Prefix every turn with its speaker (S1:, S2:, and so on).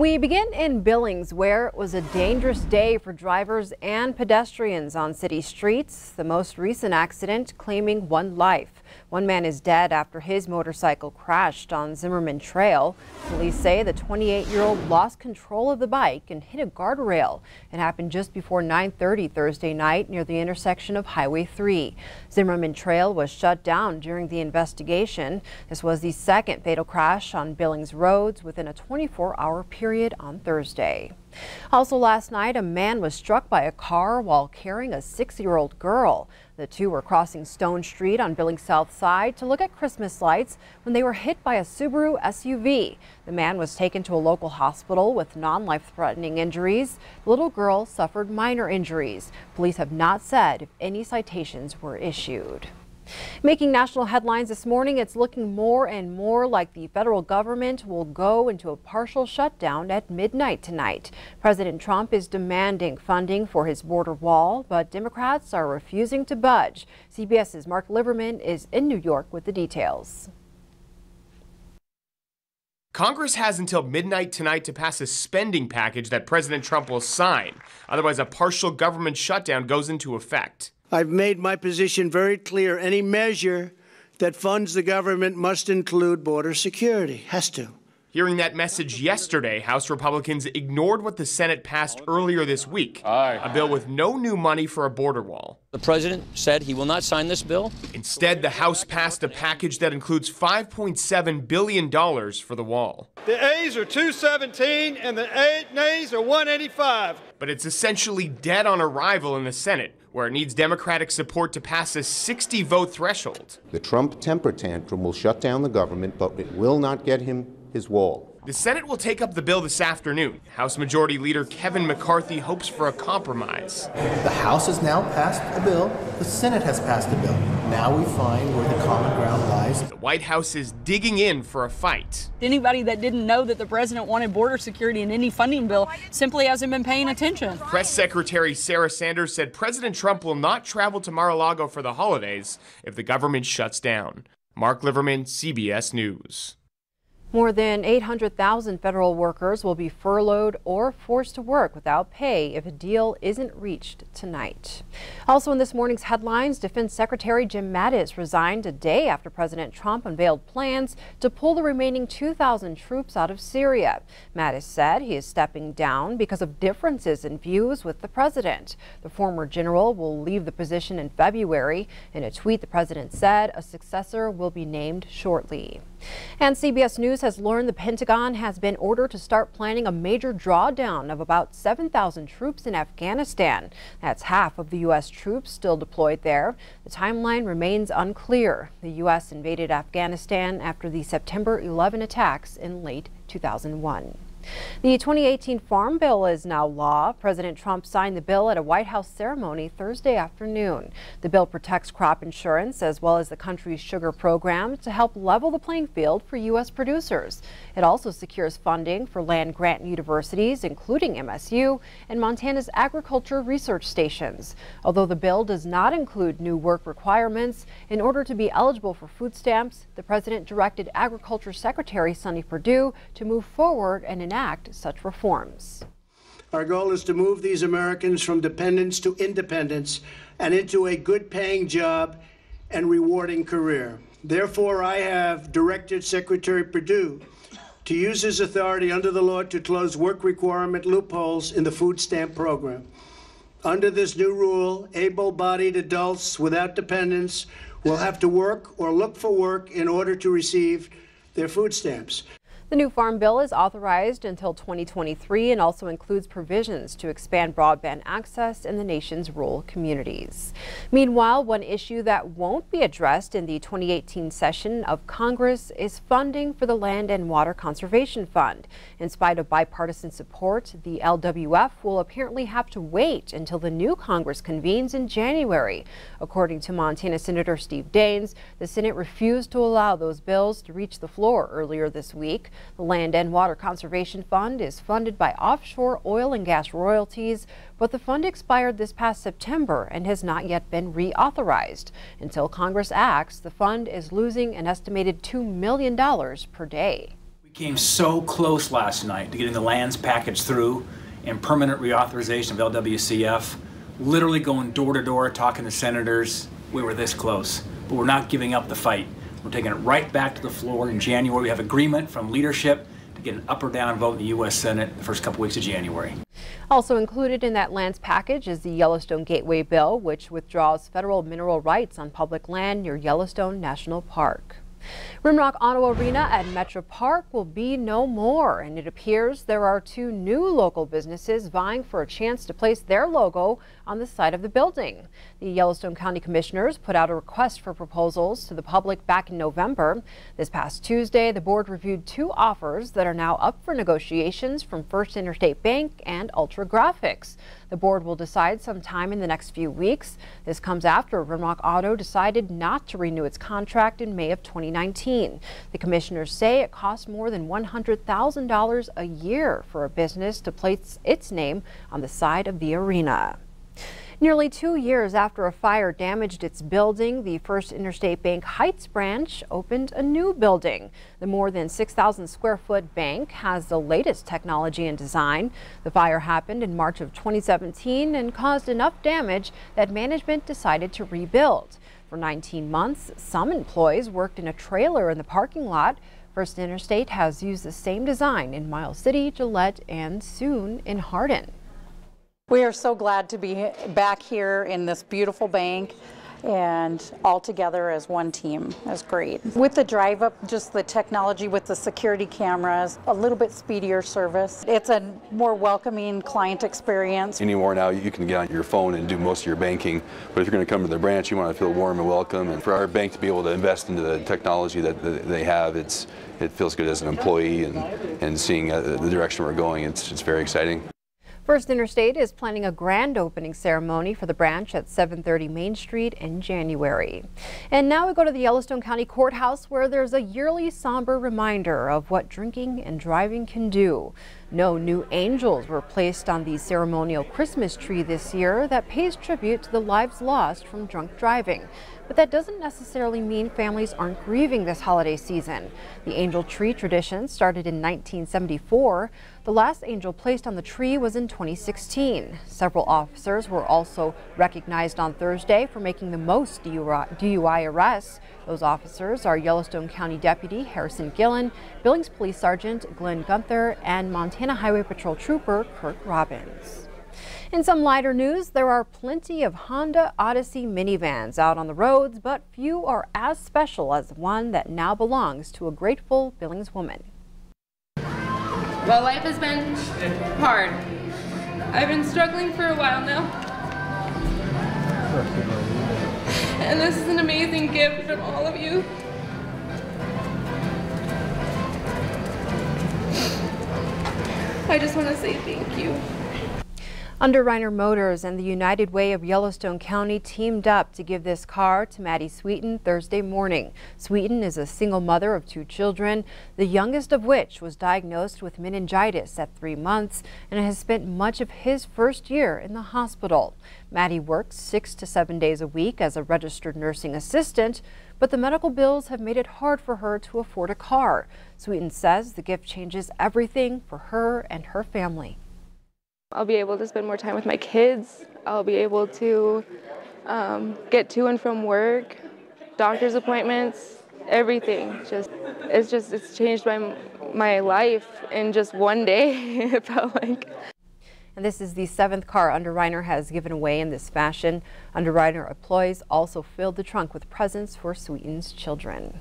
S1: We begin in Billings, where it was a dangerous day for drivers and pedestrians on city streets. The most recent accident claiming one life. One man is dead after his motorcycle crashed on Zimmerman Trail. Police say the 28-year-old lost control of the bike and hit a guardrail. It happened just before 9:30 Thursday night near the intersection of Highway 3. Zimmerman Trail was shut down during the investigation. This was the second fatal crash on Billings roads within a 24-hour period on Thursday. Also last night, a man was struck by a car while carrying a 6-year-old girl. The two were crossing Stone Street on Billings South Side to look at Christmas lights when they were hit by a Subaru SUV. The man was taken to a local hospital with non-life-threatening injuries. The little girl suffered minor injuries. Police have not said if any citations were issued. Making national headlines this morning, it's looking more and more like the federal government will go into a partial shutdown at midnight tonight. President Trump is demanding funding for his border wall, but Democrats are refusing to budge. CBS's Mark Liverman is in New York with the details.
S2: Congress has until midnight tonight to pass a spending package that President Trump will sign. Otherwise, a partial government shutdown goes into effect.
S3: I've made my position very clear. Any measure that funds the government must include border security. Has to.
S2: Hearing that message yesterday, House Republicans ignored what the Senate passed earlier this week, a bill with no new money for a border wall.
S4: The president said he will not sign this bill.
S2: Instead, the House passed a package that includes $5.7 billion for the wall.
S5: The A's are 217 and the nays are 185.
S2: But it's essentially dead on arrival in the Senate, where it needs Democratic support to pass a 60-vote threshold.
S6: The Trump temper tantrum will shut down the government, but it will not get him his wall.
S2: The Senate will take up the bill this afternoon. House Majority Leader Kevin McCarthy hopes for a compromise.
S7: The House has now passed a bill. The Senate has passed a bill. Now we find where the common ground lies.
S2: The White House is digging in for a fight.
S8: Anybody that didn't know that the president wanted border security in any funding bill simply hasn't been paying attention.
S2: Press Secretary Sarah Sanders said President Trump will not travel to Mar-a-Lago for the holidays if the government shuts down. Mark Liverman, CBS News.
S1: More than 800,000 federal workers will be furloughed or forced to work without pay if a deal isn't reached tonight. Also in this morning's headlines, Defense Secretary Jim Mattis resigned a day after President Trump unveiled plans to pull the remaining 2,000 troops out of Syria. Mattis said he is stepping down because of differences in views with the president. The former general will leave the position in February. In a tweet, the president said a successor will be named shortly. And CBS News has learned the Pentagon has been ordered to start planning a major drawdown of about 7,000 troops in Afghanistan. That's half of the U.S. troops still deployed there. The timeline remains unclear. The U.S. invaded Afghanistan after the September 11 attacks in late 2001. The 2018 Farm Bill is now law. President Trump signed the bill at a White House ceremony Thursday afternoon. The bill protects crop insurance as well as the country's sugar program to help level the playing field for U.S. producers. It also secures funding for land-grant universities, including MSU and Montana's agriculture research stations. Although the bill does not include new work requirements, in order to be eligible for food stamps, the president directed Agriculture Secretary Sonny Perdue to move forward and enact such reforms.
S3: Our goal is to move these Americans from dependence to independence and into a good-paying job and rewarding career. Therefore, I have directed Secretary Perdue to use his authority under the law to close work requirement loopholes in the food stamp program. Under this new rule, able-bodied adults without dependents will have to work or look for work in order to receive their food stamps.
S1: The new Farm Bill is authorized until 2023 and also includes provisions to expand broadband access in the nation's rural communities. Meanwhile, one issue that won't be addressed in the 2018 session of Congress is funding for the Land and Water Conservation Fund. In spite of bipartisan support, the LWF will apparently have to wait until the new Congress convenes in January. According to Montana Senator Steve Daines, the Senate refused to allow those bills to reach the floor earlier this week. The Land and Water Conservation Fund is funded by offshore oil and gas royalties, but the fund expired this past September and has not yet been reauthorized. Until Congress acts, the fund is losing an estimated $2 million per day.
S9: We came so close last night to getting the lands package through and permanent reauthorization of LWCF, literally going door to door, talking to senators. We were this close, but we're not giving up the fight. We're taking it right back to the floor in January. We have agreement from leadership to get an up or down vote in the U.S. Senate the first couple weeks of January.
S1: Also included in that lands package is the Yellowstone Gateway Bill, which withdraws federal mineral rights on public land near Yellowstone National Park. Rimrock Auto Arena at Metro Park will be no more, and it appears there are two new local businesses vying for a chance to place their logo on the side of the building. The Yellowstone County Commissioners put out a request for proposals to the public back in November. This past Tuesday, the board reviewed two offers that are now up for negotiations from First Interstate Bank and Ultra Graphics. The board will decide sometime in the next few weeks. This comes after Rimrock Auto decided not to renew its contract in May of 2019. The commissioners say it costs more than $100,000 a year for a business to place its name on the side of the arena. Nearly 2 years after a fire damaged its building, the First Interstate Bank Heights branch opened a new building. The more than 6,000 square foot bank has the latest technology and design. The fire happened in March of 2017 and caused enough damage that management decided to rebuild. For 19 months, some employees worked in a trailer in the parking lot. First Interstate has used the same design in Miles City, Gillette, and soon in Hardin.
S10: We are so glad to be back here in this beautiful bank and all together as one team. That's great. With the drive up, just the technology with the security cameras, a little bit speedier service. It's a more welcoming client experience.
S11: Anymore now you can get on your phone and do most of your banking, but if you're going to come to the branch, you want to feel warm and welcome. And for our bank to be able to invest into the technology that they have, it feels good as an employee, and seeing the direction we're going, it's very exciting.
S1: First Interstate is planning a grand opening ceremony for the branch at 730 Main Street in January. And now we go to the Yellowstone County Courthouse, where there's a yearly somber reminder of what drinking and driving can do. No new angels were placed on the ceremonial Christmas tree this year that pays tribute to the lives lost from drunk driving. But that doesn't necessarily mean families aren't grieving this holiday season. The angel tree tradition started in 1974. The last angel placed on the tree was in 2016. Several officers were also recognized on Thursday for making the most DUI arrests. Those officers are Yellowstone County Deputy Harrison Gillen, Billings Police Sergeant Glenn Gunther, and Montana Highway Patrol Trooper Kirk Robbins. In some lighter news, there are plenty of Honda Odyssey minivans out on the roads, but few are as special as one that now belongs to a grateful Billings woman.
S12: Well, life has been hard. I've been struggling for a while now. And this is an amazing gift from all of you. I just want to say thank you.
S1: Underreiner Motors and the United Way of Yellowstone County teamed up to give this car to Maddie Sweeten Thursday morning. Sweeten is a single mother of 2 children, the youngest of which was diagnosed with meningitis at 3 months and has spent much of his first year in the hospital. Maddie works 6 to 7 days a week as a registered nursing assistant, but the medical bills have made it hard for her to afford a car. Sweeten says the gift changes everything for her and her family.
S12: I'll be able to spend more time with my kids. I'll be able to get to and from work, doctor's appointments, everything. It's changed my life in just one day, it felt like.
S1: And this is the 7th car Underreiner has given away in this fashion. Underreiner employees also filled the trunk with presents for Sweeten's children.